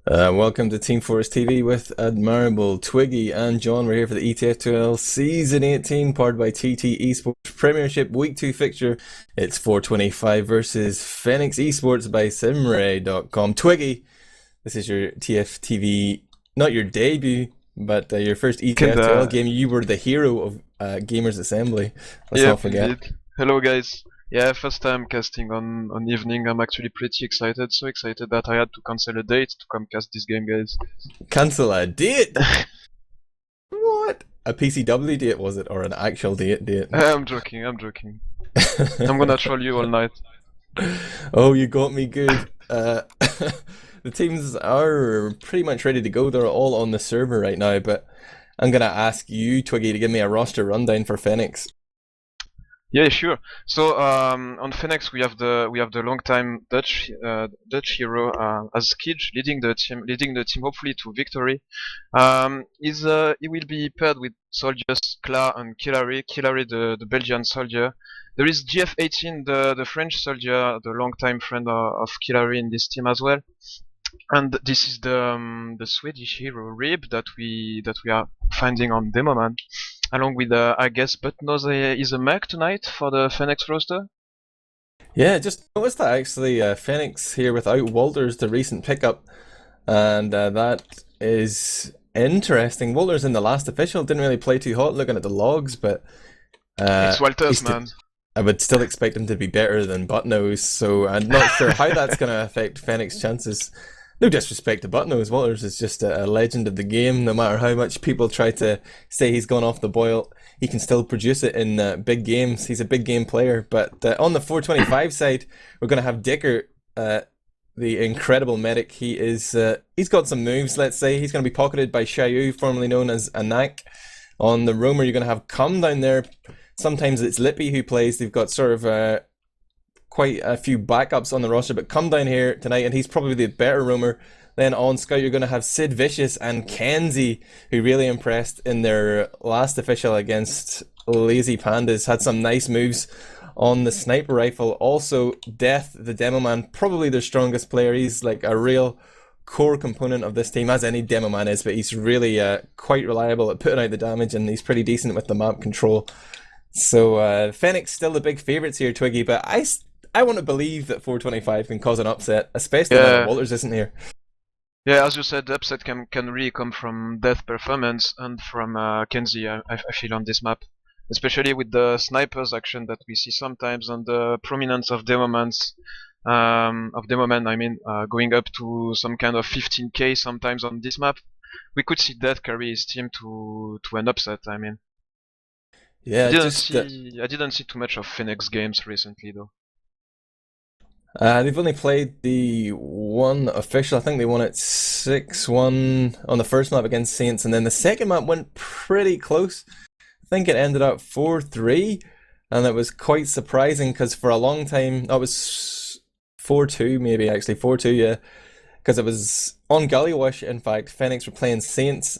Welcome to Team Fortress TV with Admirable, Twiggy and Jon. We're here for the ETF2L Season 18, powered by TT eSports Premiership Week 2 fixture. It's 425 versus Fenneks eSports by Simray.com. Twiggy, this is your TFTV, not your debut, but your first ETF2L game. You were the hero of Gamers Assembly. Let's not Yep, forget. indeed. Hello guys. Yeah, first time casting on evening. I'm actually pretty excited. So excited that I had to cancel a date to come cast this game, guys. Cancel a date? What? A PCW date, was it? Or an actual date? I'm joking, I'm joking. I'm gonna troll you all night. Oh, you got me good. The teams are pretty much ready to go. They're all on the server right now, but I'm gonna ask you, Twiggy, to give me a roster rundown for Fenneks. Yeah, sure. So on Fenneks we have the long-time Dutch hero as Kij leading the team hopefully to victory. He will be paired with soldiers Kla and Kilary. Kilary the Belgian soldier. There is GF18 the French soldier, the long-time friend of Kilary in this team as well. And this is the Swedish hero Rib that we are finding on demo man, along with I guess Butnose is a mech tonight for the Fenneks roster. Yeah, just noticed that actually. Fenneks here without Walters, the recent pickup, and that is interesting. Walters in the last official didn't really play too hot, looking at the logs, but It's Walters, man. I would still expect him to be better than Butnose, so I'm not sure how that's going to affect Fenneks' chances. No disrespect to Butnose, Walters is just a legend of the game. No matter how much people try to say he's gone off the boil, he can still produce it in big games. He's a big game player. But on the 425 side, we're going to have Dicker, the incredible medic. He's got some moves, let's say. He's going to be pocketed by Xiaoyu, formerly known as Anak. On the roamer, you're going to have Cum down there. Sometimes it's Lippy who plays. They've got sort of quite a few backups on the roster, but Come down here tonight, and he's probably the better roamer. Then on Scout, you're going to have Sid Vicious and Kenzie, who really impressed in their last official against Lazy Pandas. Had some nice moves on the sniper rifle. Also, Death, the demo man, probably their strongest player. He's like a real core component of this team, as any demo man is, but he's really quite reliable at putting out the damage, and he's pretty decent with the map control. So Fenneks still the big favourites here, Twiggy, but I want to believe that 425 can cause an upset, especially now that Walters isn't here. Yeah, as you said, the upset can really come from Death performance and from Kenzie, I feel, on this map. Especially with the snipers action that we see sometimes, and the prominence of Demomans, I mean, going up to some kind of 15k sometimes on this map. We could see Death carry his team to an upset, I mean. Yeah, I didn't see too much of Fenneks games recently though. They've only played the one official. I think they won it 6-1 on the first map against Saints, and then the second map went pretty close. I think it ended up 4-3, and it was quite surprising because for a long time, it was 4-2 maybe, actually 4-2, yeah, because it was on Gullywash. In fact, Fenneks were playing Saints,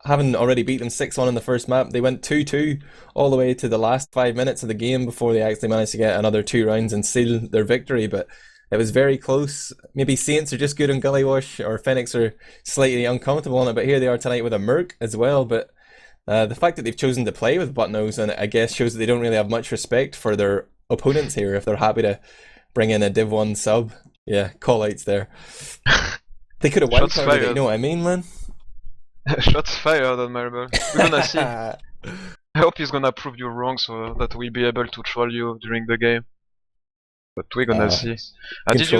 having already beat them 6-1 in the first map. They went 2-2 all the way to the last 5 minutes of the game before they actually managed to get another 2 rounds and seal their victory, but it was very close. Maybe Saints are just good on Gullywash, or Fenneks are slightly uncomfortable on it, but here they are tonight with a Merc as well. But the fact that they've chosen to play with Butnose, and I guess shows that they don't really have much respect for their opponents here if they're happy to bring in a Div 1 sub. Yeah, call outs there. They could have wiped out it, you know what I mean, man? Shots fired, Admirable. We're gonna see. I hope he's gonna prove you wrong so that we'll be able to troll you during the game. But we're gonna see. Did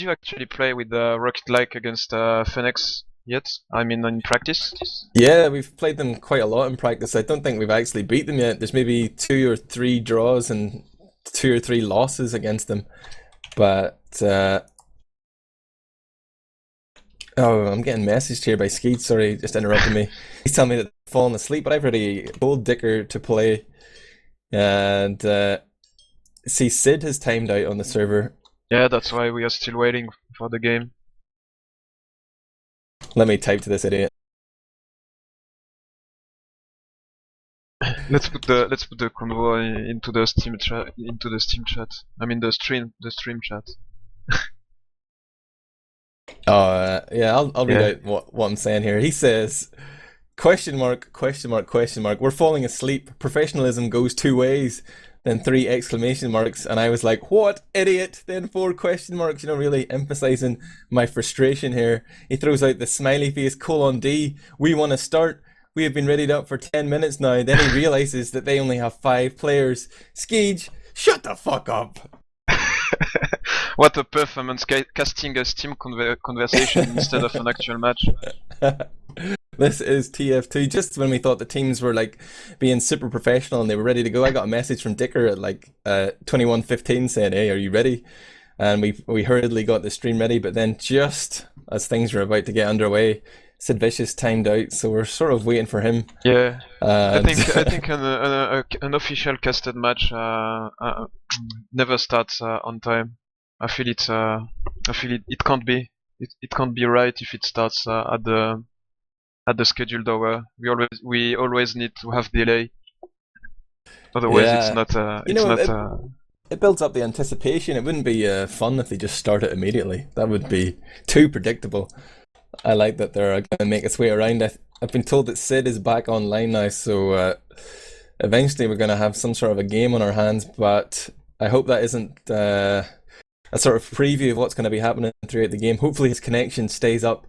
you actually play with Rocket Like against Fenneks yet? I mean, in practice? Yeah, we've played them quite a lot in practice. I don't think we've actually beat them yet. There's maybe 2 or 3 draws and 2 or 3 losses against them. But oh, I'm getting messaged here by Skeet. Sorry, just interrupting me. He's telling me that they've fallen asleep, but I've already told Dicker to play. And see, Sid has timed out on the server. Yeah, that's why we are still waiting for the game. Let me type to this idiot. Let's put the convo into the Steam chat. I mean the stream chat. Yeah, I'll read Yeah. out what I'm saying here. He says, question mark, question mark, question mark. We're falling asleep. Professionalism goes two ways. Then three exclamation marks. And I was like, what, idiot? Then four question marks, really emphasizing my frustration here. He throws out the smiley face colon D. We want to start. We have been readied up for 10 minutes now. Then he realizes that they only have five players. Skeege, shut the fuck up. What a performance, casting a Steam conversation instead of an actual match. This is TF2. Just when we thought the teams were like being super professional and they were ready to go, I got a message from Dicker at like 21:15 saying, "Hey, are you ready?" And we hurriedly got the stream ready. But then just as things were about to get underway, Sid Vicious timed out, so we're sort of waiting for him. Yeah, I And think an official casted match never starts on time. I feel it can't be. It can't be right if it starts at the scheduled hour. We always need to have delay. Otherwise, yeah, it's not. it builds up the anticipation. It wouldn't be fun if they just start it immediately. That would be too predictable. I like that they're going to make its way around. I've been told that Sid is back online now, so eventually we're going to have some sort of a game on our hands, but I hope that isn't a sort of preview of what's going to be happening throughout the game. Hopefully his connection stays up.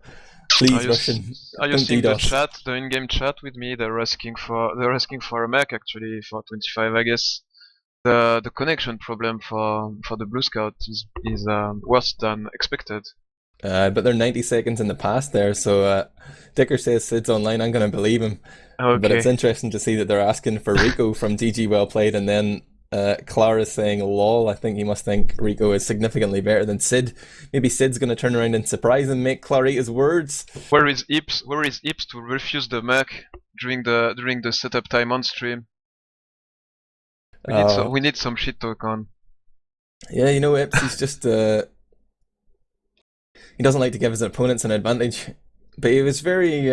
Please, Russian, Are you don't seeing the DDoS. chat, the in-game chat with me? They're asking for a Mac actually for 25, I guess. The connection problem for the Blue Scout is worse than expected. But they're 90 seconds in the past there, so Dicker says Sid's online. I'm going to believe him. But it's Okay. interesting to see that they're asking for Rico from GG Well Played, and then Clara's saying lol. I think he must think Rico is significantly better than Sid. Maybe Sid's going to turn around and surprise and make Clarita's words. Where is Ips? Where is Ips to refuse the Mac during the setup time on stream? We need some shit talk on. Yeah, Ips, he's just he doesn't like to give his opponents an advantage, but he was very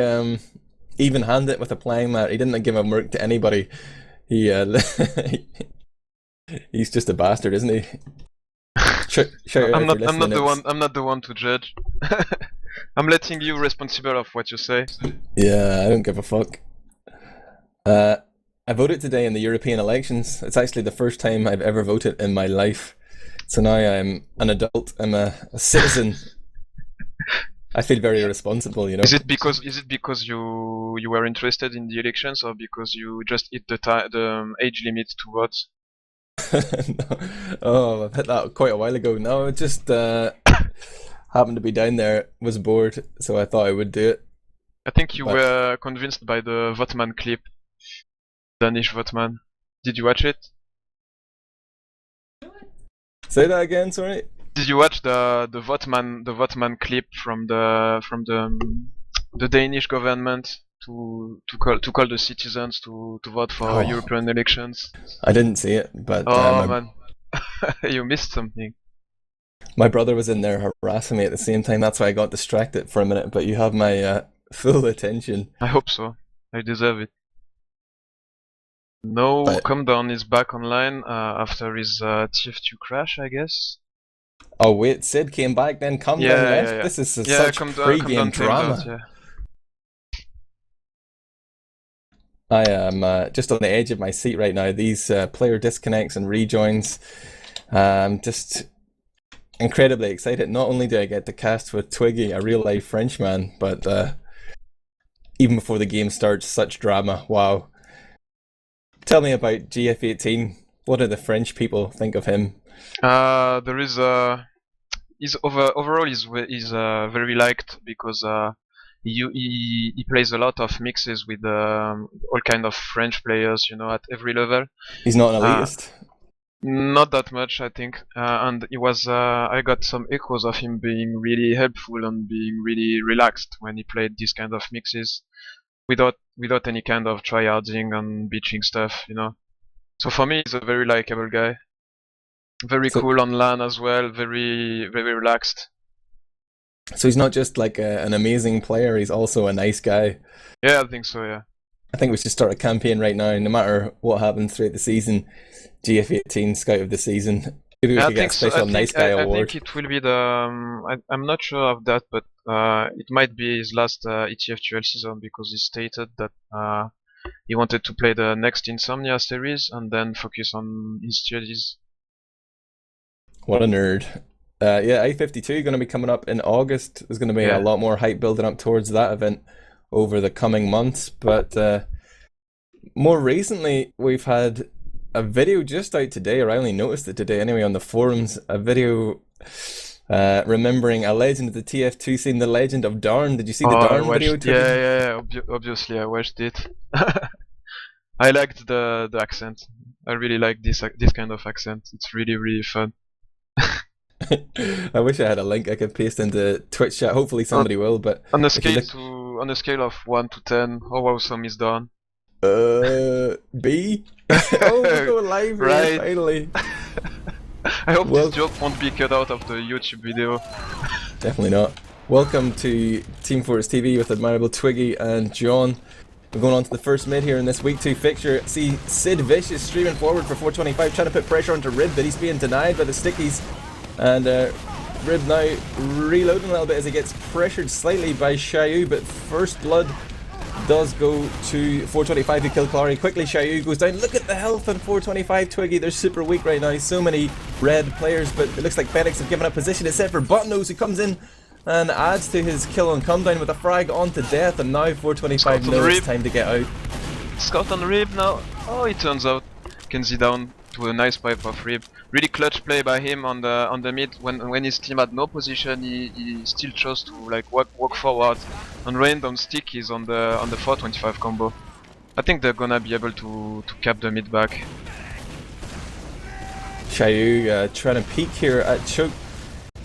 even-handed with applying that. He didn't give a merc to anybody. He he's just a bastard, isn't he? Shout out if you're listening. I'm not the one to judge. I'm letting you responsible of what you say. Yeah, I don't give a fuck. I voted today in the European elections. It's actually the first time I've ever voted in my life. So now I'm an adult. I'm a citizen. I feel very responsible, Is it because you were interested in the elections, or because you just hit the age limit to vote? No. Oh, I've hit that quite a while ago. No, it just happened to be down there, was bored, so I thought I would do it. I think you But were convinced by the Votman clip, Danish Votman. Did you watch it? say that again, sorry. Did you watch the Votman clip from the Danish government to call the citizens to vote for Oh, European elections? I didn't see it, but Oh man, you missed something. my brother was in there harassing me at the same time. That's why I got distracted for a minute. But you have my full attention. I hope so. I deserve it. No, But Comdown is back online after his TF2 crash, I guess. oh wait, Sid came back, then come down Yeah, left. yeah, This is yeah. such pre-game Comdown timed out. drama. Yeah. I am just on the edge of my seat right now. These player disconnects and rejoins. Just incredibly excited. Not only do I get to cast with Twiggy, a real life Frenchman, but even before the game starts, such drama. Wow. Tell me about GF18. What do the French people think of him? There is overall is very liked because he plays a lot of mixes with all kind of French players, at every level. He's not an Uh, elitist. Not that much, I think. And it was I got some echoes of him being really helpful and being really relaxed when he played these kind of mixes, without any kind of tryharding and bitching stuff. So for me, he's a very likable guy. Very So, cool on LAN as well. Very very relaxed. so he's not just like an amazing player. He's also a nice guy. Yeah, I think so. Yeah. I think we should start a campaign right now. No matter what happens throughout the season, GF18 Scout of the Season. Maybe we Yeah, I could get a think so. special nice guy I award. think it will be the. I'm not sure of that, but it might be his last ETF2L season because he stated that he wanted to play the next Insomnia series and then focus on his studies. What a nerd. Yeah, A52 going to be coming up in August. There's going to be a Yeah. lot more hype building up towards that event over the coming months. But more recently, we've had a video just out today, or I only noticed it today anyway on the forums, a video remembering a legend of the TF2 scene, the legend of Darn. Did you see the Oh, I Darn video, watched. Yeah, Twiggy? yeah, yeah. Obviously, I watched it. I liked the accent. I really like this kind of accent. It's really fun. I wish I had a link I could paste into Twitch chat. Hopefully On, somebody will, but on a if you scale look, to on a scale of 1 to 10, how awesome is done? B? Oh, we're going live here, Right. finally. I hope Well, this joke won't be cut out of the YouTube video. definitely not. Welcome to Team Fortress TV with Admirable, Twiggy and Jon. We're going on to the first mid here in this week 2 fixture. See Sid Vicious streaming forward for 425, trying to put pressure onto Rib, but he's being denied by the stickies. And Rib now reloading a little bit as he gets pressured slightly by Xiaoyu, but first blood does go to 425 who killed Clary. Quickly Xiaoyu goes down. Look at the health on 425 Twiggy. They're super weak right now. So many red players, but it looks like Fenneks have given up position except for Butnose, who comes in and adds to his kill on comedown with a frag onto death, and now 425 knows it's time to get out. Scout on Rib now. Oh, it turns out Kenzie down to a nice pipe of Rib. Really clutch play by him on the mid. When his team had no position, he still chose to like walk forward and rain down stickies on the 425 combo. I think they're gonna be able to cap the mid back. Xiaoyu trying to peek here at Choke,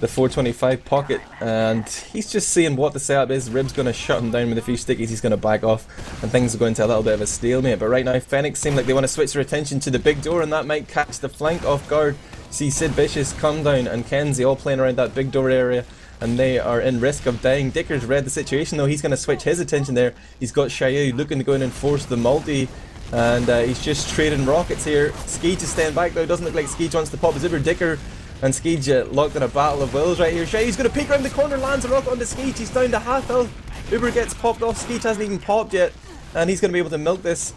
the 425 pocket, and he's just seeing what the setup is. Rib's going to shut him down with a few stickies, he's going to back off, and things are going to a little bit of a stalemate. But right now, Fenneks seem like they want to switch their attention to the big door, and that might catch the flank off guard. See Sid Vicious, come down, and Kenzie all playing around that big door area, and they are in risk of dying. Dicker's read the situation though, he's going to switch his attention there. He's got Xiaoyu looking to go in and force the multi, and he's just trading rockets here. Skeej is staying back though, doesn't look like Skeej wants to pop his Uber. Dicker and Skeej locked in a battle of wills right here. Xiaoyu's going to peek around the corner, lands a rocket onto Skeej, he's down to half health. Uber gets popped off, Skeej hasn't even popped yet, and he's going to be able to milk this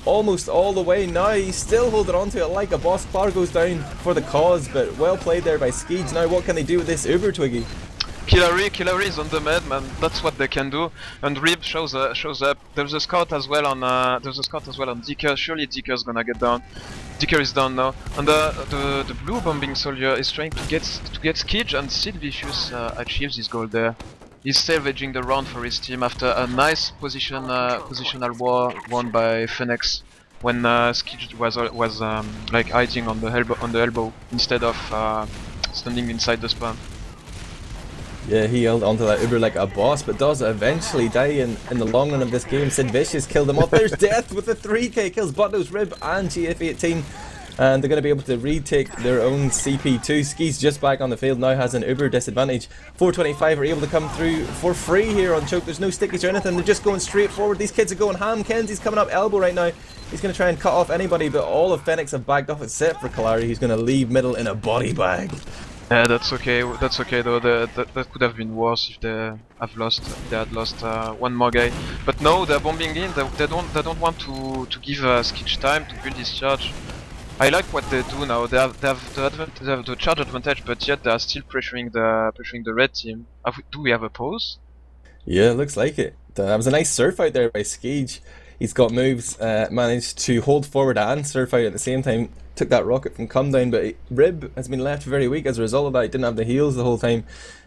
almost all the way now. He's still holding on to it like a boss. Clar goes down for the cause, but well played there by Skeej. Now what can they do with this Uber, Twiggy? Killary is on the med, man. That's what they can do. And Rib shows up. There's a scout as well on Dicker. Surely Dicker's gonna get down. Dicker is down now. And the blue bombing soldier is trying to get Skeej, and Sid Vicious achieves his goal there. He's salvaging the round for his team after a nice positional war won by Fenneks when Skeej was like hiding on the elbow instead of standing inside the spam. Yeah, he held onto that Uber like a boss, but does eventually die in the long run of this game. Sid Vicious killed him off. There's Death with the 3k kills Butnose, Rib and GF18. And they're going to be able to retake their own CP2. Skeej's just back on the field, now has an Uber disadvantage. 425 are able to come through for free here on Choke. There's no stickies or anything, they're just going straight forward. These kids are going ham. Kenzie's coming up elbow right now. He's going to try and cut off anybody, but all of Fenneks have backed off except for Kalari, who's going to leave middle in a body bag. Yeah, that's okay. That's okay though. That could have been worse if they had lost one more guy. But no, they're bombing in. They don't want to give Skeej time to build his charge. I like what they do now. They have the charge advantage, but yet they are still pressuring the red team. Do we have a pause? Yeah, looks like it. That was a nice surf out there by Skeej. He's got moves, managed to hold forward and surf out at the same time. Took that rocket from come down, but Rib has been left very weak as a result of that. He didn't have the heals the whole time,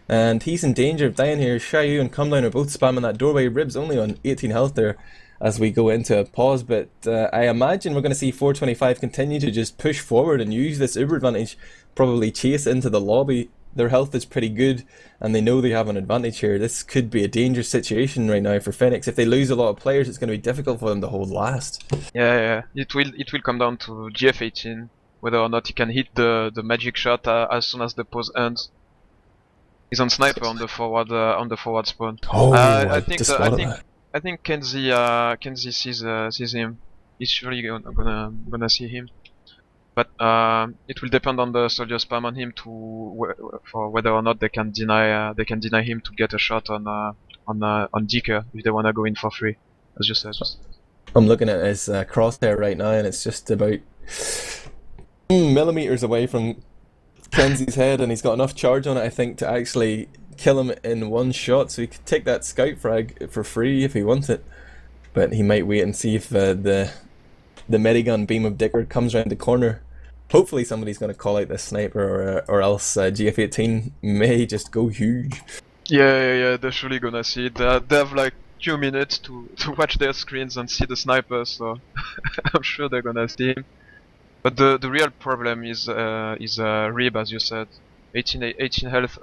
and he's in danger of dying here. Xiaoyu and come down are both spamming that doorway. Rib's only on 18 health there as we go into a pause, but I imagine we're going to see 425 continue to just push forward and use this Uber advantage, probably chase into the lobby. Their health is pretty good, and they know they have an advantage here. This could be a dangerous situation right now for Fenneks. If they lose a lot of players, it's going to be difficult for them to hold last. Yeah. It will come down to GF18 whether or not he can hit the magic shot as soon as the pause ends. He's on sniper on the forward spawn. Oh, I think Kenzie sees him. He's surely gonna see him. But it will depend on the soldier spam on him for whether or not they can deny him to get a shot on Dicker if they wanna go in for free, as you said. I'm looking at his crosshair right now, and it's just about millimeters away from Kenzie's head, and he's got enough charge on it, I think, to actually kill him in one shot. So he could take that scout frag for free if he wants it, but he might wait and see if the medigun beam of Dicker comes around the corner. Hopefully somebody's going to call out the sniper, or else GF18 may just go huge. Yeah, they're surely gonna see it. They have like 2 minutes to watch their screens and see the sniper, so I'm sure they're gonna see him. But the real problem is Rib, as you said, 18 health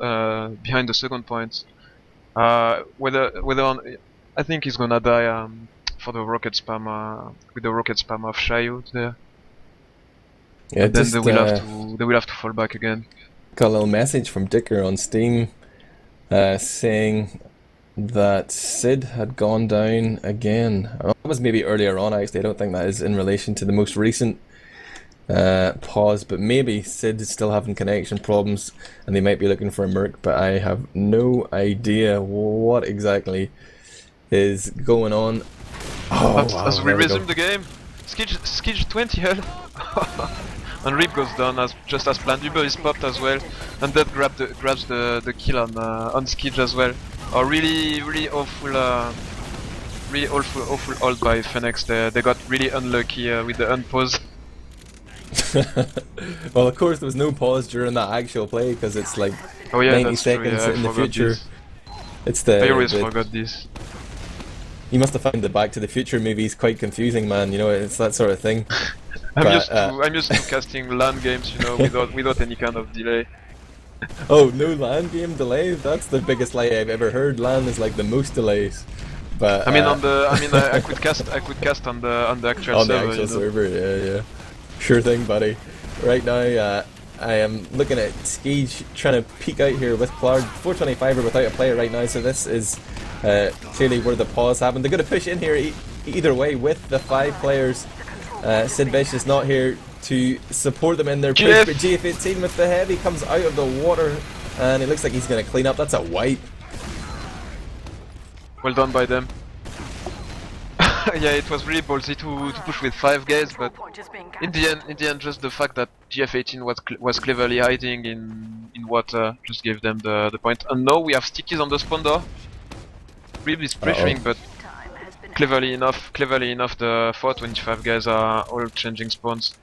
behind the second point. Whether on, I think he's gonna die for the rocket spam with the rocket spam of Shayu there. Yeah, and then they will have to fall back again. Got a little message from Dicker on Steam saying that Sid had gone down again. That was maybe earlier on, actually. I don't think that is in relation to the most recent pause, but maybe Sid is still having connection problems and they might be looking for a merc, but I have no idea what exactly is going on. Oh, wow, as we resume the game, Skij 20 health. And Rip goes down just as planned. Uber is popped as well, and that grabs the kill on Skij as well. A really awful ult by Fenneks there. They got really unlucky with the unpause. Well, of course there was no pause during that actual play because it's like 90 seconds in the future. This. It's I always forgot this. You must have found the Back to the Future movies quite confusing, man. You know, it's that sort of thing. I'm used to casting LAN games, you know, without any kind of delay. Oh, no LAN game delay? That's the biggest lie I've ever heard. LAN is like the most delays. But I mean, I could cast on the actual server. On the actual server, yeah. Sure thing, buddy. Right now, I am looking at Skij trying to peek out here with Plard. 425 are without a player right now, so this is clearly where the pause happened. They're going to push in here either way with the 5 players. Sid Vicious not here to support them in their push, but GF18 with the heavy comes out of the water, and it looks like he's going to clean up. That's a wipe. Well done by them. Yeah, it was really ballsy to push with 5 guys, but in the end, just the fact that GF18 was cleverly hiding in water just gave them the point. And now we have stickies on the spawn door. Rib is pressuring, but cleverly enough, the 425 guys are all changing spawns.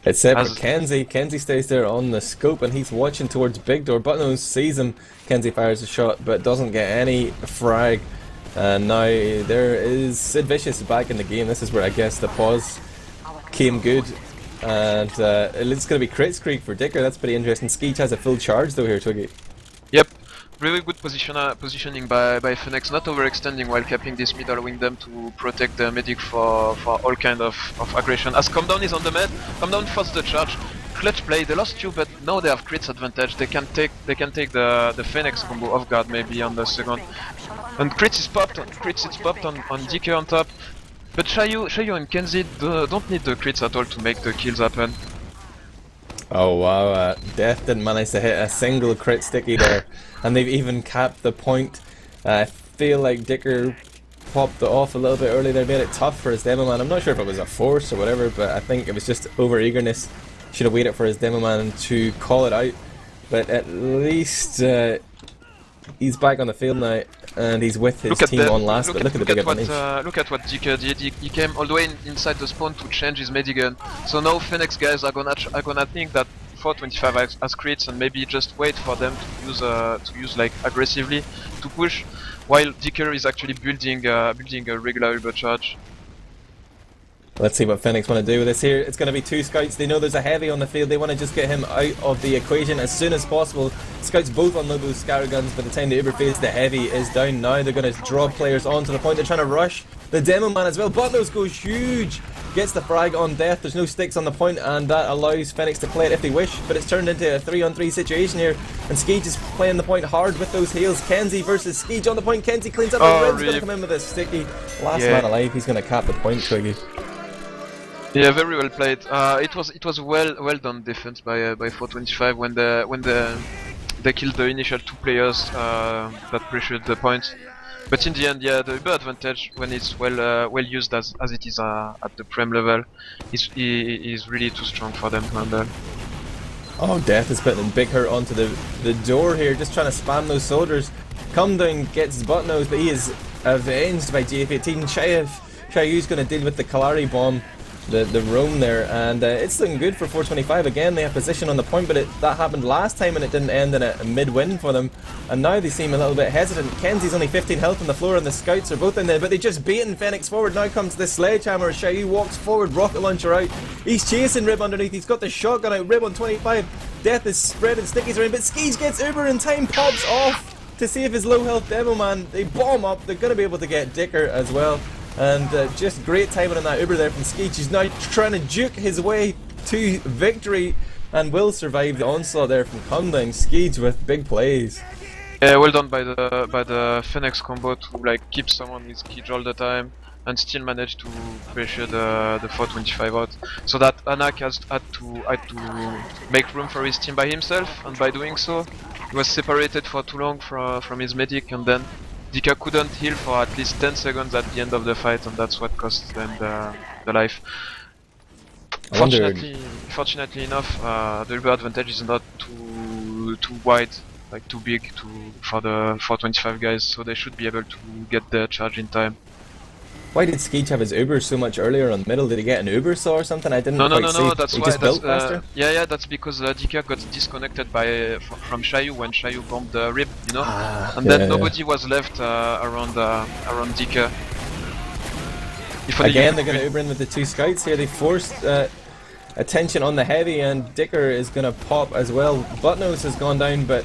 It's separate. Kenzie stays there on the scope, and he's watching towards Big Door. Butnose sees him. Kenzie fires a shot, but doesn't get any frag. And now there is Sid Vicious back in the game. This is where I guess the pause came good. And it's going to be Crits Creek for Dicker. That's pretty interesting. Skeech has a full charge though here, Twiggy. Yep. Really good positioning by Fenneks, not overextending while capping this middle wingdom to protect the medic for all kind of aggression. As Come Down is on the med, Come Down forced the charge. Clutch play, they lost 2, but now they have crits advantage. They can take the Fenneks combo off guard maybe on the second. And crits is popped on Dicker on top. But Shayu and Kenzie don't need the crits at all to make the kills happen. Oh wow, Death didn't manage to hit a single crit sticky there, and they've even capped the point. I feel like Dicker popped it off a little bit early there, made it tough for his demo man. I'm not sure if it was a force or whatever, but I think it was just over eagerness. Should have waited for his demo man to call it out, but at least he's back on the field now, and he's with his team on last. But look at the big advantage. Look at what Dicker did. He came all the way inside the spawn to change his medigun. So now Fenneks guys are gonna think that 425 has crits and maybe just wait for them to use like aggressively to push, while Dicker is actually building a regular Uber charge. Let's see what Fenneks want to do with this here. It's going to be 2 scouts. They know there's a heavy on the field. They want to just get him out of the equation as soon as possible. Scouts both unload those scatter guns. By the time the Uber phase, the heavy is down. Now they're going to draw players onto the point. They're trying to rush the demo man as well. Butnose goes huge. Gets the frag on Death. There's no sticks on the point, and that allows Fenneks to play it if they wish. But it's turned into a 3-on-3 situation here. And Skeej is playing the point hard with those heals. Kenzie versus Skeej on the point. Kenzie cleans up. And Red's going to come in with a sticky. Last man alive. He's going to cap the point, Twiggy. Yeah, very well played. It was well done defense by 425 when they killed the initial two players that pressured the point. But in the end, yeah, the Uber advantage when it's well used as it is at the Prem level is really too strong for them to handle. Oh, Death is putting a big hurt onto the door here, just trying to spam those soldiers. Come down, gets his butt nose, but he is avenged by GF18. Shayu's going to deal with the Kalari bomb, the roam there, and it's looking good for 425. Again, they have position on the point, but that happened last time and it didn't end in a mid-win for them. And now they seem a little bit hesitant. Kenzie's only 15 health on the floor and the scouts are both in there, but they just beaten Fenneks forward. Now comes the sledgehammer. Shayu walks forward, rocket launcher out. He's chasing Rib underneath. He's got the shotgun out. Rib on 25. Death is spreading stickies around, but Skeege gets Uber in time, pops off to save his low health demo man. They bomb up. They're going to be able to get Dicker as well. And just great timing on that Uber there from Skeege. He's now trying to juke his way to victory and will survive the onslaught there from Comdown. Skeege with big plays. Yeah, well done by the Fenneks combo to like keep someone with Skeege all the time and still manage to pressure the 425 out. So that Anak had to make room for his team by himself, and by doing so, he was separated for too long from his medic, and then Dika couldn't heal for at least 10 seconds at the end of the fight, and that's what cost them the life. Fortunately enough, the Uber advantage is not too wide, like too big for the 425 guys, so they should be able to get their charge in time. Why did Skeege have his Uber so much earlier on the middle? Did he get an Uber saw or something? I didn't quite see. No, that's he why. Just built faster? Yeah, that's because Dika got disconnected from Shayu when Shayu bombed the rib, you know? And then nobody was left around Dika. Again, they're going to Uber in with the two scouts here. They forced attention on the heavy, and Dicker is going to pop as well. Buttnose has gone down, but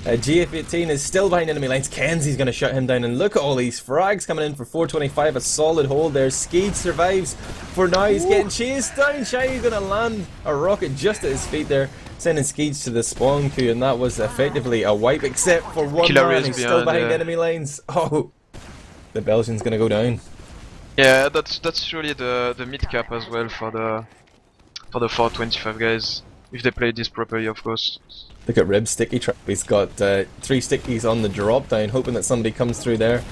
GF18 is still behind enemy lines. Kenzie's going to shut him down, and look at all these frags coming in for 425. A solid hold there. Skeege survives for now. He's getting chased down. Shai's going to land a rocket just at his feet there, sending Skeege to the spawn queue, and that was effectively a wipe, except for one man who's still behind enemy lines. Oh, the Belgian's going to go down. Yeah, that's surely the mid cap as well for the 425 guys, if they play this properly, of course. Look at Rib's sticky trap. He's got 3 stickies on the drop down, hoping that somebody comes through there.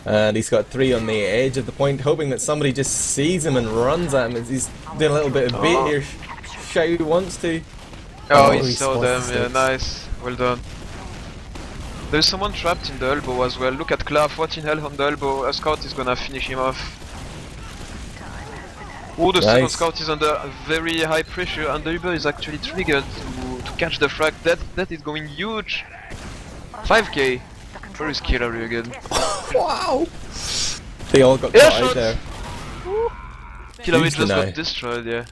And he's got 3 on the edge of the point, hoping that somebody just sees him and runs at him. He's doing a little bit of bait here. Shao wants to. Oh, he saw them. Yeah, nice. Well done. There's someone trapped in the elbow as well. Look at Kla, 14 health on the elbow. A scout is gonna finish him off. Oh, the second scout is under very high pressure, and the Uber is actually triggered to catch the frag. That is going huge. 5k. Where is Killary again? Wow! They all got caught out there. Killary just got destroyed, yeah.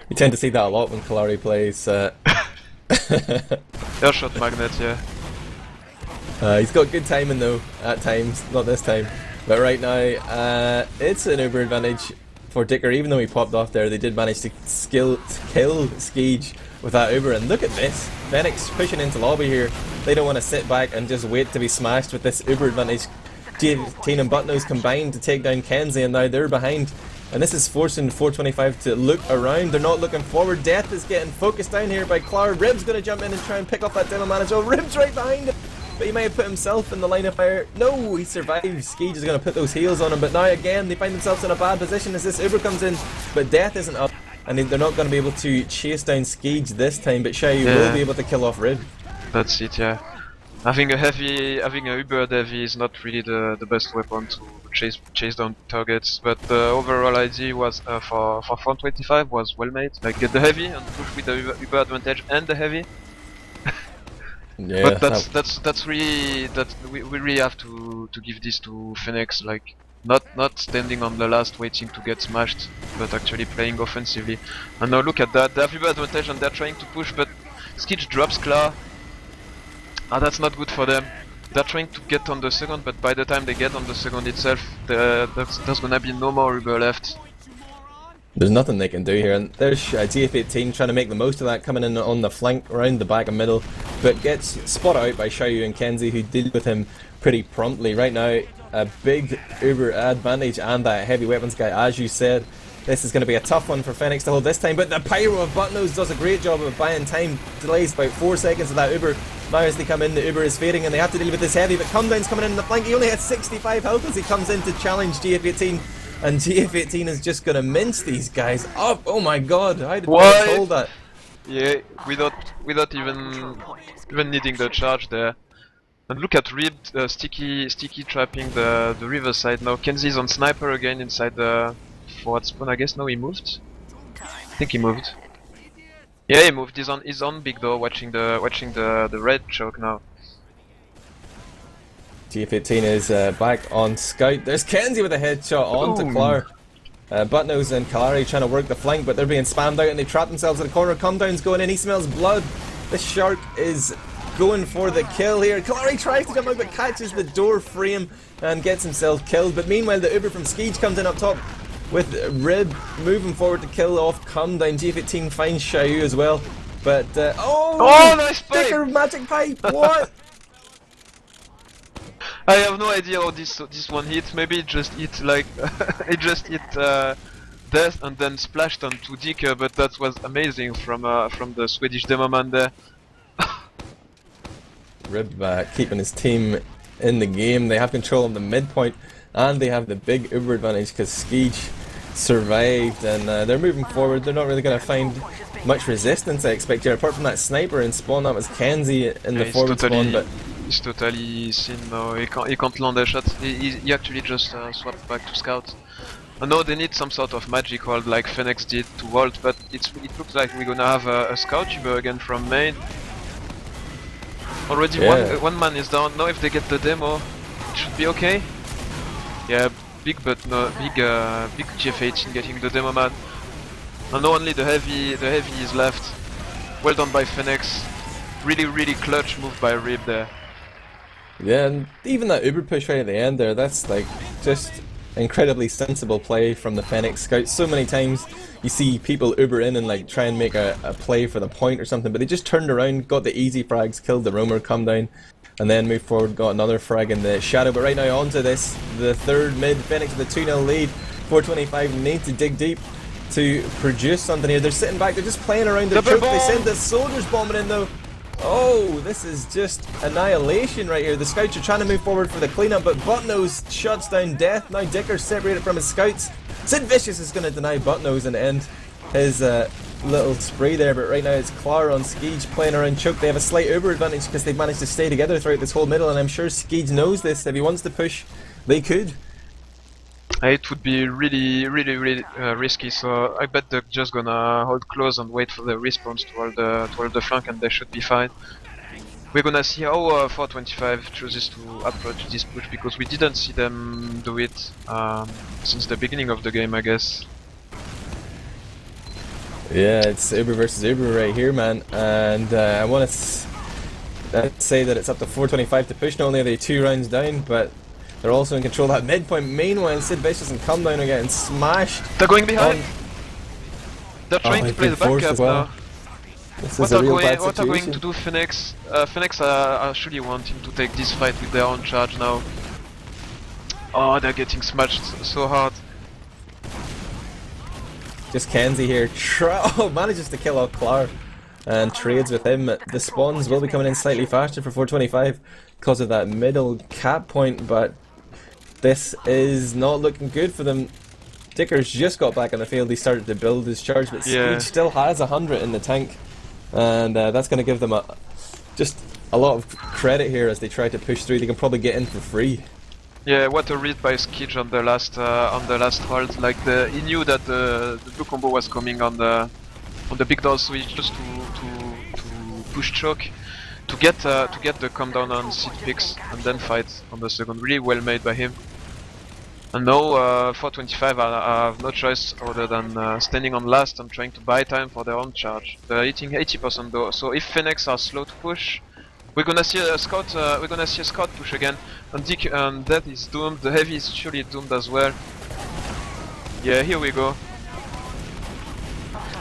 You tend to see that a lot when Kalari plays. Airshot magnet, yeah. He's got good timing though, at times. Not this time. But right now, it's an Uber advantage for Dicker. Even though he popped off there, they did manage to kill Skeege with that Uber. And look at this, Fenneks pushing into lobby here. They don't want to sit back and just wait to be smashed with this Uber advantage. GF18 and Buttnose combined to take down Kenzie, and now they're behind. And this is forcing 425 to look around. They're not looking forward. Death is getting focused down here by Clara. Rib's going to jump in and try and pick up that demo manager. Oh, Rib's right behind him. But he may have put himself in the line of fire. No, he survives. Skeege is going to put those heals on him. But now again, they find themselves in a bad position as this Uber comes in. But Death isn't up. And they're not going to be able to chase down Skeege this time. But Shai will be able to kill off Rib. That's it, yeah. Having a Uber heavy is not really the best weapon to chase down targets, but the overall idea was for 425 was well made. Like get the heavy and push with the Uber advantage and the heavy. Yeah, but that's really we really have to give this to Fenneks, like not standing on the last waiting to get smashed, but actually playing offensively. And now look at that, they have Uber advantage and they're trying to push, but Skeege drops Kla. That's not good for them. They're trying to get on the second, but by the time they get on the second itself, there's gonna be no more Uber left. There's nothing they can do here, and there's GF18 trying to make the most of that, coming in on the flank, around the back and middle, but gets spotted out by Xiaoyu and Kenzie, who deal with him pretty promptly. Right now, a big Uber advantage and that heavy weapons guy, as you said. This is going to be a tough one for Fenneks to hold this time, but the Pyro of Buttnose does a great job of buying time. Delays about 4 seconds of that Uber. Now as they come in, the Uber is fading and they have to deal with this heavy, but Comedown's coming in the flank. He only has 65 health as he comes in to challenge GF18, and GF18 is just going to mince these guys up. Oh my god, how did Fenneks hold that? Yeah, without even needing the charge there. And look at Rib, sticky trapping the riverside now. Kenzie's on sniper again inside the forward spawn. I guess now he moved. I think he moved. Yeah, he moved. He's on big door, watching the red choke now. GF18 is back on scout. There's Kenzie with a headshot onto Clar. Buttnose and Kalari trying to work the flank, but they're being spammed out and they trap themselves in the corner. Comedown's going in. He smells blood. This shark is going for the kill here. Kalari tries to jump out but catches the door frame and gets himself killed. But meanwhile, the Uber from Skeege comes in up top with Rib moving forward to kill off Comedown. GF18 finds Xiaoyu as well. But oh, nice pipe! Dicker magic pipe. What? I have no idea how this one hit. Maybe it just hit like it just hit death and then splashed onto Dicker, but that was amazing from the Swedish demo man there. Rib keeping his team in the game. They have control of the midpoint and they have the big Uber advantage because Skeege survived and they're moving forward. They're not really going to find much resistance, I expect here, apart from that sniper in spawn. That was Kenzie in the forward spawn, but he's totally seen now. He can't land a shot. He actually just swapped back to scout. I know they need some sort of magic hold like Fenneks did to ult, but it looks like we're gonna have a scout Uber again from main. Already one man is down. Now if they get the demo, it should be okay. Yeah, big GF18 getting the demo man. And now only the heavy is left. Well done by Fenneks. Really clutch move by Rib there. Yeah, and even that Uber push right at the end there, that's like just incredibly sensible play from the Fenneks scouts. So many times you see people Uber in and like try and make a play for the point or something, but they just turned around, got the easy frags, killed the roamer, come down, and then moved forward, got another frag in the shadow. But right now onto this, the third mid, Fenneks with a 2-0 lead, 425 need to dig deep to produce something here. They're sitting back, they're just playing around the choke. They send the soldiers bombing in though. Oh, this is just annihilation right here. The scouts are trying to move forward for the cleanup, but Buttnose shuts down Death. Now Dicker's separated from his scouts. Sid Vicious is going to deny Buttnose and end his little spree there, but right now it's Clar on Skeege playing around choke. They have a slight Uber advantage because they've managed to stay together throughout this whole middle, and I'm sure Skeege knows this. If he wants to push, they could. It would be really risky, so I bet they're just gonna hold close and wait for the response toward the flank, and they should be fine. We're gonna see how 425 chooses to approach this push, because we didn't see them do it since the beginning of the game, I guess. Yeah, it's Uber versus Uber right here, man, and I want to say that it's up to 425 to push. Not only are they 2 rounds down, but they're also in control of that midpoint. Meanwhile, Sid Vicious and Comedown are getting smashed. They're going behind! They're trying to play the backup now. What are going to do Fenneks? Fenneks are actually wanting to take this fight with their own charge now. Oh, they're getting smashed so hard. Just Kenzie here, manages to kill off Clar and trades with him. The spawns will be coming in slightly faster for 425 because of that middle cap point, but this is not looking good for them. Dicker's just got back on the field. He started to build his charge, but Skeege still has 100 in the tank, and that's going to give them just a lot of credit here as they try to push through. They can probably get in for free. Yeah, what a read by Skeege on the last hold. Like he knew that the blue combo was coming on the big door, so he just to push choke to get the come down on seed picks and then fight on the second. Really well made by him. And now 425 have no choice other than standing on last and trying to buy time for their own charge. They're hitting 80% though, so if Fenneks are slow to push, we're gonna see a scout. We're gonna see a scout push again, and Death is doomed. The heavy is surely doomed as well. Yeah, here we go.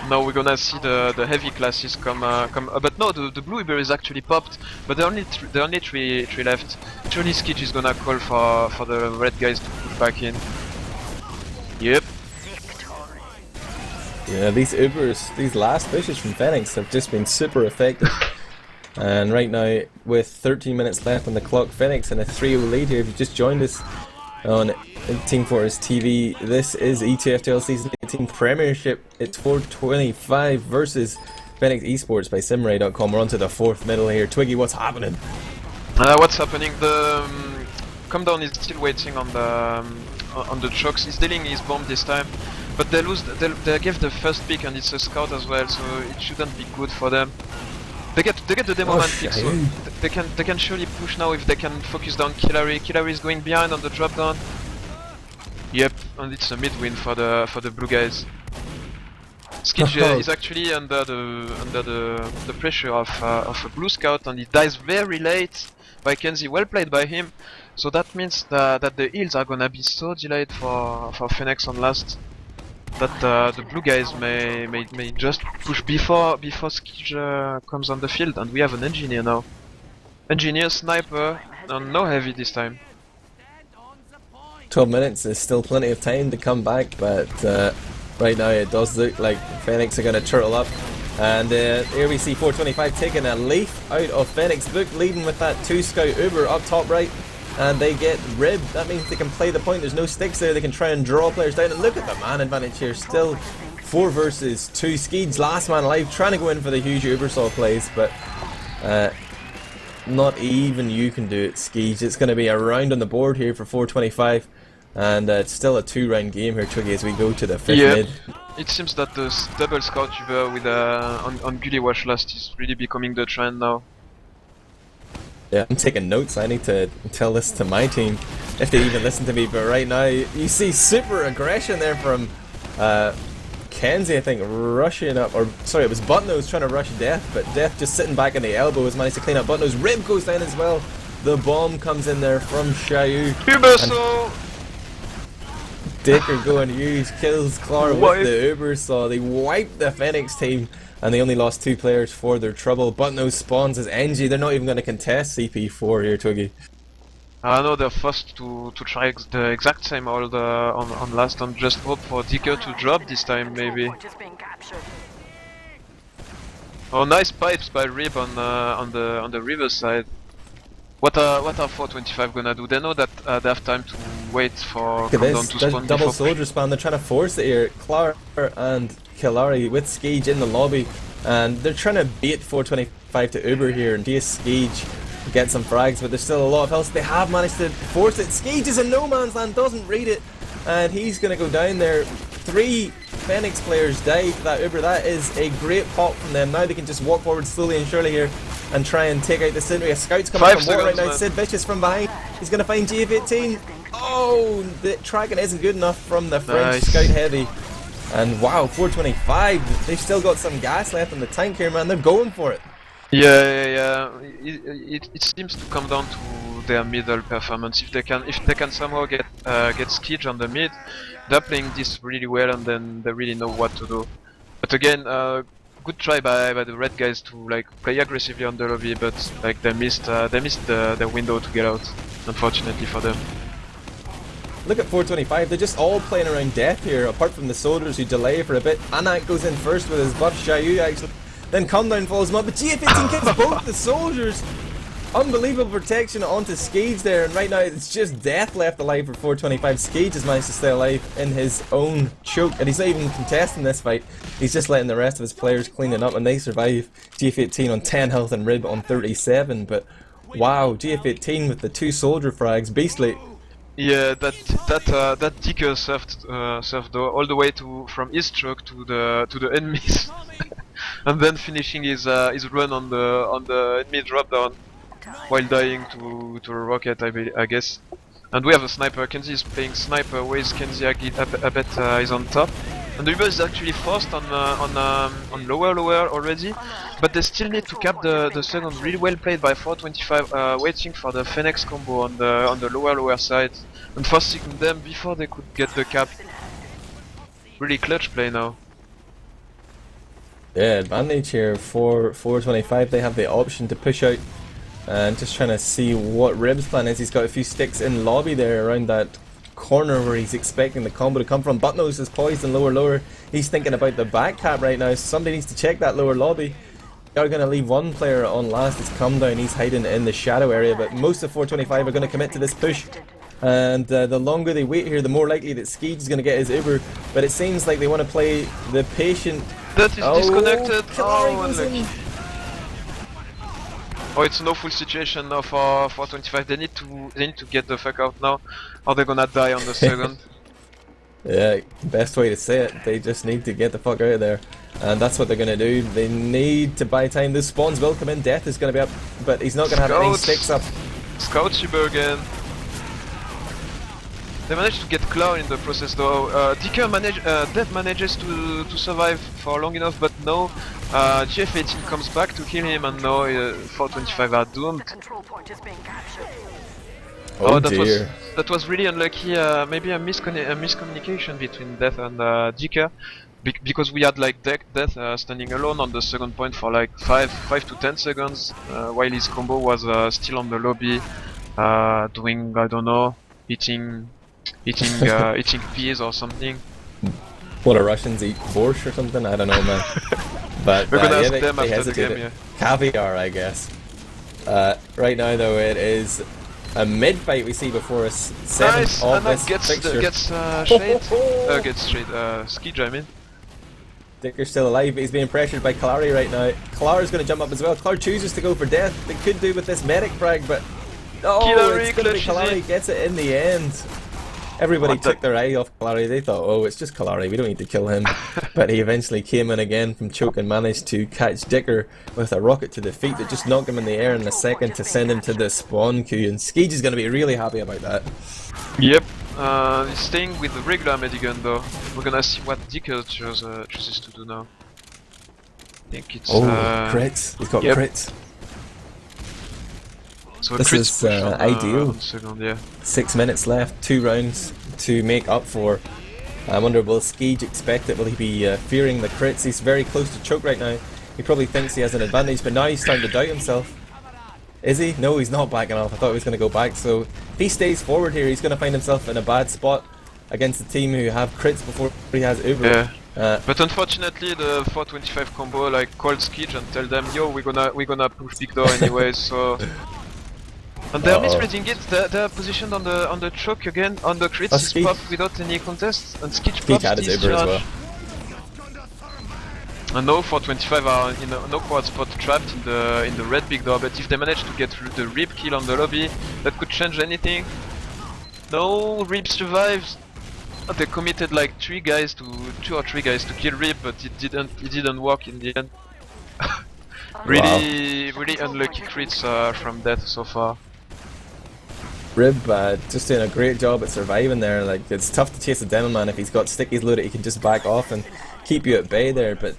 Now we're gonna see the heavy classes come. But no, the blue Uber is actually popped. But there are only three left. Surely Skeege is gonna call for the red guys to put back in. Yep. Yeah, these Ubers, these last pushes from Fenneks have just been super effective. And right now, with 13 minutes left on the clock, Fenneks in a 3-0 lead here. If you just joined us on Team Fortress TV, this is ETF2L Season 18 Premiership. It's 425 versus Fenneks eSports by Simray.com. We're on to the fourth middle here. Twiggy, what's happening? What's happening? The Comedown is still waiting on the trucks. He's dealing his bomb this time, but they lose. They give the first pick, and it's a scout as well, so it shouldn't be good for them. They get the demo man pick, so they can surely push now if they can focus down Killary. Killary is going behind on the drop down. Yep, and it's a mid win for the blue guys. Skij is actually under the pressure of a blue scout, and he dies very late by Kenzie. Well played by him. So that means that the heals are gonna be so delayed for Fenneks on last that the blue guys may just push before Skij comes on the field, and we have an engineer now. Engineer, sniper, and no heavy this time. 12 minutes is still plenty of time to come back, but right now it does look like Fenneks are going to turtle up. And here we see 425 taking a leaf out of Fenneks' book, leading with that 2-scout Uber up top right. And they get ribbed. That means they can play the point. There's no sticks there. They can try and draw players down. And look at the man advantage here. Still 4 versus 2. Skeed's last man alive, trying to go in for the huge Ubersaw plays, but not even you can do it, Skeed. It's going to be a round on the board here for 425. And it's still a 2-round game here, Twiggy, as we go to the 5th mid. It seems that the double scout Uber with on Gully Watch last is really becoming the trend now. Yeah, I'm taking notes. I need to tell this to my team if they even listen to me. But right now, you see super aggression there from Kenzie, I think, rushing up. Or sorry, it was Buttnose trying to rush Death, but Death just sitting back in the elbow has managed to clean up Buttnose. Rib goes down as well. The bomb comes in there from Xiaoyu. Ubersaw! Dicker going huge, kills Clar with the Ubersaw. They wiped the Fenneks team, and they only lost 2 players for their trouble. Buttnose spawns as NG. They're not even going to contest CP4 here, Twiggy. I know they're forced to try the exact same hold on last, and just hope for Dicker to drop this time, maybe. Oh, nice pipes by Rib on the river side. What are 425 gonna do? They know that they have time to wait for Comedown to spawn. Double soldier spawn. They're trying to force it here. Clar and Killary with Skij in the lobby, and they're trying to bait 425 to Uber here and chase Skij, get some frags, but there's still a lot of health. They have managed to force it. Skij is in no man's land, doesn't read it, and he's gonna go down there. 3 Fenneks players died to that Uber. That is a great pop from them. Now they can just walk forward slowly and surely here and try and take out the Sentry. A scout's coming from water right now. Sid Vicious from behind. He's going to find GF18. Oh, the tracking isn't good enough from the French scout heavy. And wow, 425. They've still got some gas left in the tank here, man. They're going for it. Yeah. It seems to come down to their middle performance. If they can somehow get Skij on the mid, they're playing this really well, and then they really know what to do. But again, good try by the red guys to like play aggressively on the lobby, but like they missed the window to get out, unfortunately for them. Look at 425, they're just all playing around death here, apart from the soldiers who delay for a bit. Anak goes in first with his buff, Xiaoyu actually. Then Comedown follows him up, but GF18 kills both the soldiers. Unbelievable protection onto Skij there, and right now it's just death left alive for 425. Skij has managed to stay alive in his own choke, and he's not even contesting this fight. He's just letting the rest of his players clean it up, and they survive. GF18 on 10 health and Rib on 37, but wow, GF18 with the 2 soldier frags, beastly. Yeah, that Dicker surfed all the way from his truck to the enemies, and then finishing his run on the enemy drop down while dying to a rocket, I guess. And we have a sniper. Kenzie is playing sniper. Where is Kenzie? I bet is on top. And the Uber is actually forced on lower already, but they still need to cap the second. Really well played by 425, waiting for the Fenneks combo on the lower side and forcing them before they could get the cap. Really clutch play now. Yeah, advantage here for 425. They have the option to push out, and just trying to see what Rib's plan is. He's got a few sticks in lobby there around that corner where he's expecting the combo to come from. Buttnose is poised and lower. he's thinking about the back cap right now. Somebody needs to check that lower lobby. They're going to leave one player on last. It's come down. He's hiding in the shadow area, but most of 425 are going to commit to this push. And the longer they wait here, the more likely that Skeej is going to get his Uber. But it seems like they want to play the patient. That is disconnected. Oh, unlucky. Oh, it's an awful situation now for 425. They need to get the fuck out now, or they're gonna die on the second. Yeah, best way to say it. They just need to get the fuck out of there. And that's what they're going to do. They need to buy time. The spawns will come in. Death is going to be up, but he's not going to have any sticks up. Scout Shiba again. They managed to get Claw in the process though. Death manages to survive for long enough, but no. GF18 comes back to kill him, and no, 425 are doomed. Oh dear. That was really unlucky. Maybe a miscommunication between Death and DK. Because we had like Death standing alone on the second point for like 5 to 10 seconds, while his combo was still on the lobby, doing, I don't know, eating peas or something. What, do Russians eat borscht or something? I don't know, man. But we're gonna ask yeah, them they after the game, yeah. Caviar, I guess. Right now though, it is a mid fight we see before us. Nice, of Anna this gets fixture. Skeej, I mean. Dicker's still alive, but he's being pressured by Kalari right now. Kalari's going to jump up as well. Kalari chooses to go for death. They could do with this medic frag, but it's going to be Kalari gets it in the end. Everybody took their eye off Kalari. They thought, oh, it's just Kalari, we don't need to kill him. But he eventually came in again from choke and managed to catch Dicker with a rocket to the feet that just knocked him in the air in a second to send him to the spawn queue. And Skeej is going to be really happy about that. Yep. He's staying with the regular medigun though. We're gonna see what Dicker chooses to do now. I think it's crits. He's got crits. So this is ideal. Second, yeah. 6 minutes left, 2 rounds to make up for. I wonder, will Skeej expect it? Will he be fearing the crits? He's very close to choke right now. He probably thinks he has an advantage, but now he's starting to doubt himself. Is he? No, he's not backing off. I thought he was going to go back. So if he stays forward here, he's going to find himself in a bad spot against the team who have crits before he has Uber. Yeah. But unfortunately, the 425 combo like called Skeej and tell them, yo, we're gonna push big door anyway. So. And they're misreading it. They're positioned on the choke again. On the crits, he's popped without any contest, and Skeej pops this Uber as well. And now 425 are in an awkward spot, trapped in the red big door. But if they manage to get the Rip kill on the lobby, that could change anything. No, Rip survives. They committed like 2 or 3 guys to kill Rip, but it didn't work in the end. Really unlucky crits from Death so far. Rib just doing a great job at surviving there. Like, it's tough to chase a Demon Man if he's got stickies loaded. He can just back off and keep you at bay there. But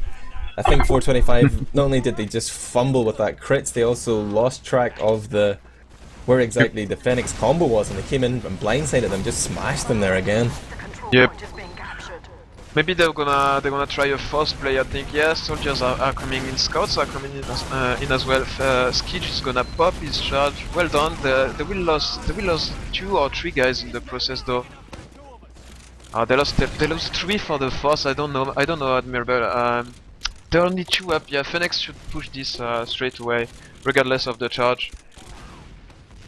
I think 425, not only did they just fumble with that crits, they also lost track of where exactly the Fenneks combo was, and they came in and blindsided them, just smashed them there again. Yep. Maybe they're gonna try a force play. I think soldiers are coming in, scouts are coming in as well. Skeej is gonna pop his charge. Well done. They will lose 2 or 3 guys in the process though. They lost 3 for the force. I don't know Admirable. They're only 2 up. Yeah, Fenneks should push this straight away, regardless of the charge.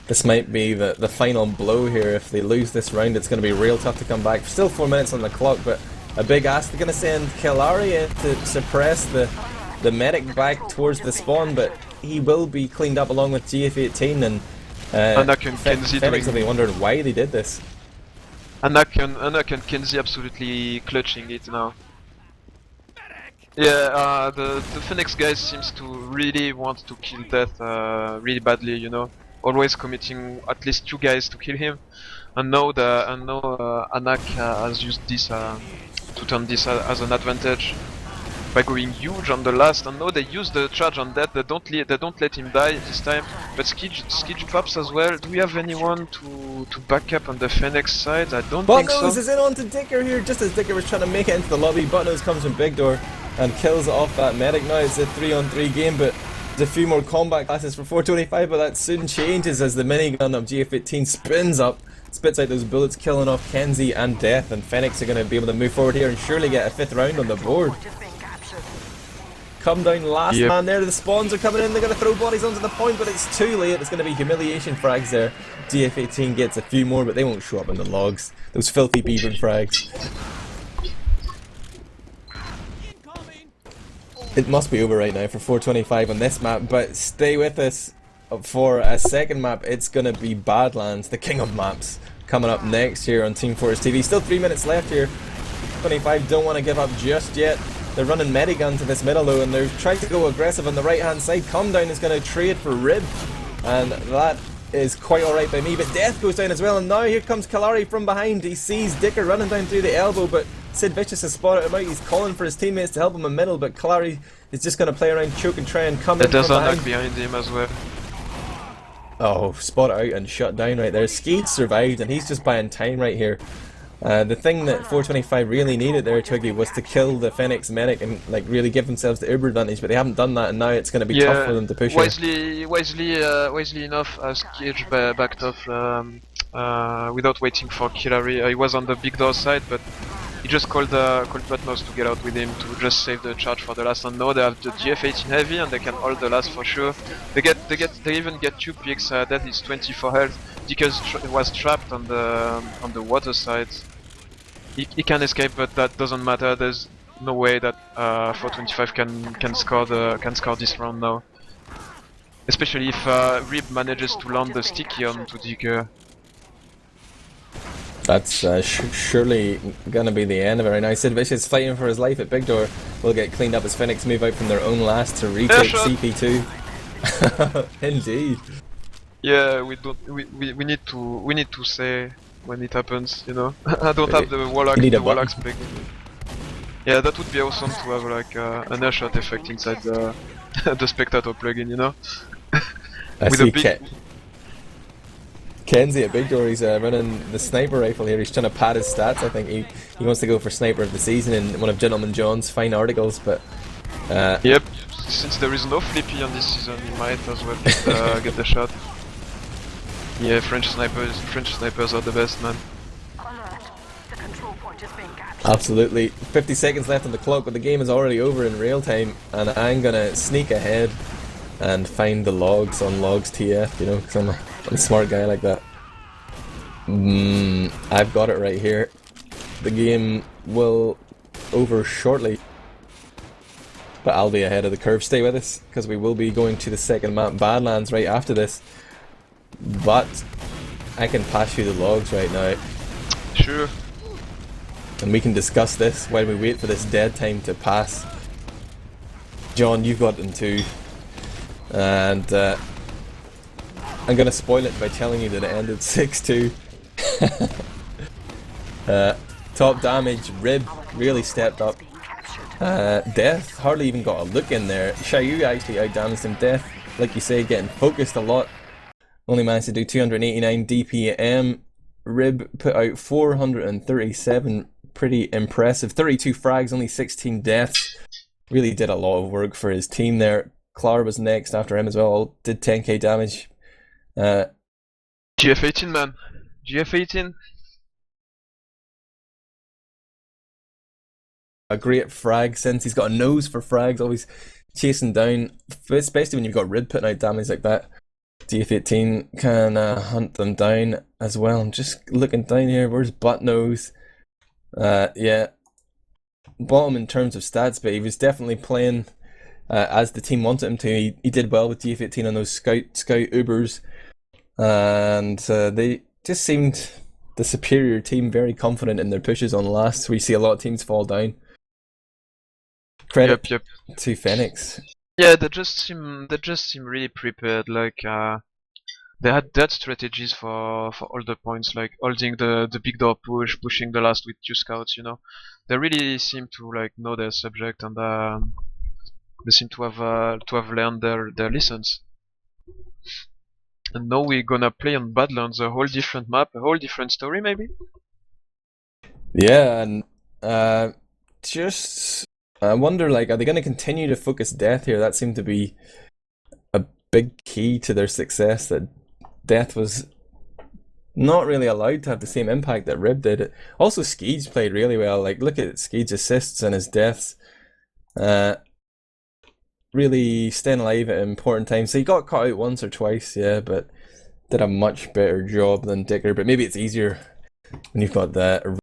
This might be the final blow here. If they lose this round, it's going to be real tough to come back. Still 4 minutes on the clock, but a big ask. They're going to send Kalari in to suppress the medic back towards the spawn, but he will be cleaned up along with GF18, and Fenneks will be wondering why they did this. Anak and Kenzie absolutely clutching it now. Yeah, the Fenneks guys seems to really want to kill Death really badly, you know. Always committing at least 2 guys to kill him, and now Anak has used this to turn this as an advantage by going huge on the last. And now they use the charge on that. They don't let him die this time. But Skeej pops as well. Do we have anyone to back up on the Fenneks side? I don't think so. Butnose is in onto Dicker here, just as Dicker was trying to make it into the lobby. Butnose comes from big door and kills off that medic. Now it's a 3-on-3 game, but a few more combat classes for 425, but that soon changes as the minigun of GF18 spins up, spits out those bullets, killing off Kenzie and Death, and Fenneks are going to be able to move forward here and surely get a 5th round on the board. Come down last man there, the spawns are coming in, they're going to throw bodies onto the point, but it's too late, it's going to be humiliation frags there. GF18 gets a few more, but they won't show up in the logs. Those filthy beaver frags. It must be over right now for 425 on this map, but stay with us for a second map. It's going to be Badlands, the king of maps, coming up next here on Team Fortress TV. Still 3 minutes left here. 25 don't want to give up just yet. They're running medigun to this middle though, and they're trying to go aggressive on the right hand side. Come Down is going to trade for Rib, and that is quite alright by me, but Death goes down as well, and now here comes Kalari from behind. He sees Dicker running down through the elbow, but Sid Vicious has spotted him out. He's calling for his teammates to help him in middle, but Kalari is just going to play around choke and try and come in from behind. Behind him as well. Oh, spot out and shut down right there. Skeed survived, and he's just buying time right here. The thing that 425 really needed there, Twiggy, was to kill the Fenneks medic and like really give themselves the uber advantage, but they haven't done that, and now it's going to be tough for them to push wisely enough, Cage backed off without waiting for Killary. He was on the big door side, but he just called Patmos to get out with him to just save the charge for the last. And now they have the GF18 heavy, and they can hold the last for sure. They even get 2 picks. That is 24 health. Dicker was trapped on the water side. He can escape, but that doesn't matter. There's no way that 425 can score this round now. Especially if Rib manages to land the sticky onto Dicker. That's surely gonna be the end of it right now. Sid Vicious fighting for his life at Big Door will get cleaned up as Fenneks move out from their own last to retake CP2. Indeed. Yeah, we need to say when it happens, you know. I don't have the Warlock's plugin. Yeah, that would be awesome to have like an airshot effect inside the the spectator plugin, you know. With a big Kenzie at Big Door, he's running the sniper rifle here. He's trying to pad his stats. I think he wants to go for sniper of the season in one of Gentleman John's fine articles, but yep, since there is no Flippy on this season, he might as well get the shot. Yeah, French snipers are the best, man. Absolutely. 50 seconds left on the clock, but the game is already over in real time, and I'm gonna sneak ahead and find the logs on Logs TF, you know, because I'm a smart guy like that. I've got it right here. The game will over shortly, but I'll be ahead of the curve. Stay with us, because we will be going to the second map, Badlands, right after this. But I can pass you the logs right now. Sure. And we can discuss this while we wait for this dead time to pass. John, you've got them too. And I'm gonna spoil it by telling you that it ended 6-2. Top damage, Rib really stepped up. Death hardly even got a look in there. Xiaoyu actually outdamaged him. Death, like you say, getting focused a lot. Only managed to do 289 DPM. Rib put out 437. Pretty impressive. 32 frags, only 16 deaths. Really did a lot of work for his team there. Clar was next after him as well. Did 10k damage. GF18, man. GF18. A great frag sense. He's got a nose for frags, always chasing down, especially when you've got Rib putting out damage like that. GF18 can hunt them down as well. I'm just looking down here. Where's Buttnose? Yeah, bottom in terms of stats, but he was definitely playing as the team wanted him to. He did well with GF18 on those scout Ubers, and they just seemed the superior team, very confident in their pushes on last. We see a lot of teams fall down. Credit to Fenneks. Yeah, they just seem really prepared. Like they had that strategies for all the points, like holding the big door pushing the last with 2 scouts. You know, they really seem to like know their subject, and they seem to have learned their lessons. And now we're gonna play on Badlands, a whole different map, a whole different story, maybe. Yeah, and just I wonder, like, are they going to continue to focus Death here? That seemed to be big key to their success, that Death was not really allowed to have the same impact that Rib did. Also, Skeege played really well. Like, look at Skeege's assists and his deaths. Really staying alive at important times. So he got caught out once or twice, yeah, but did a much better job than Dicker. But maybe it's easier when you've got that